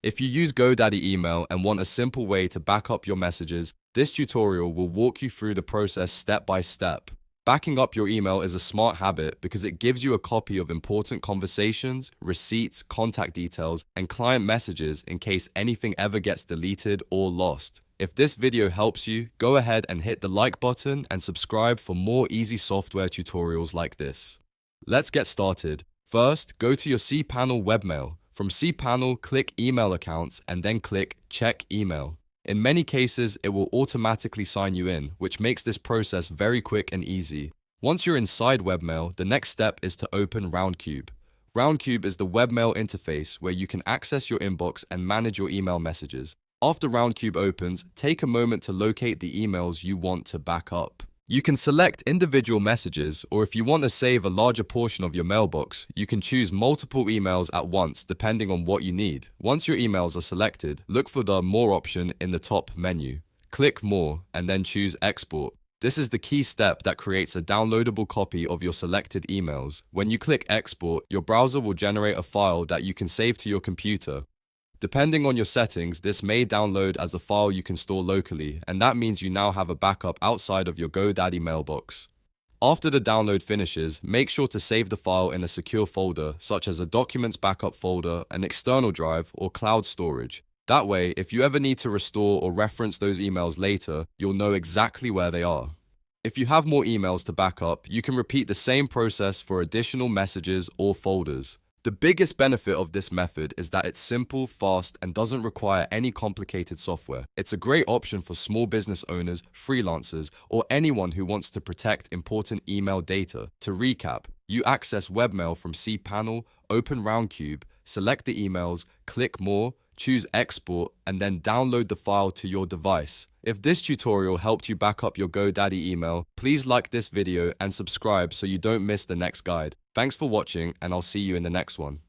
If you use GoDaddy email and want a simple way to back up your messages, this tutorial will walk you through the process step by step. Backing up your email is a smart habit because it gives you a copy of important conversations, receipts, contact details, and client messages in case anything ever gets deleted or lost. If this video helps you, go ahead and hit the like button and subscribe for more easy software tutorials like this. Let's get started. First, go to your cPanel Webmail. From cPanel, click Email Accounts and then click Check Email. In many cases, it will automatically sign you in, which makes this process very quick and easy. Once you're inside Webmail, the next step is to open Roundcube. Roundcube is the Webmail interface where you can access your inbox and manage your email messages. After Roundcube opens, take a moment to locate the emails you want to back up. You can select individual messages, or if you want to save a larger portion of your mailbox, you can choose multiple emails at once depending on what you need. Once your emails are selected, look for the More option in the top menu. Click More and then choose Export. This is the key step that creates a downloadable copy of your selected emails. When you click Export, your browser will generate a file that you can save to your computer. Depending on your settings, this may download as a file you can store locally, and that means you now have a backup outside of your GoDaddy mailbox. After the download finishes, make sure to save the file in a secure folder, such as a Documents Backup folder, an external drive, or cloud storage. That way, if you ever need to restore or reference those emails later, you'll know exactly where they are. If you have more emails to back up, you can repeat the same process for additional messages or folders. The biggest benefit of this method is that it's simple, fast, and doesn't require any complicated software. It's a great option for small business owners, freelancers, or anyone who wants to protect important email data. To recap, you access Webmail from cPanel, open Roundcube, select the emails, click More, choose Export, and then download the file to your device. If this tutorial helped you back up your GoDaddy email, please like this video and subscribe so you don't miss the next guide. Thanks for watching, and I'll see you in the next one.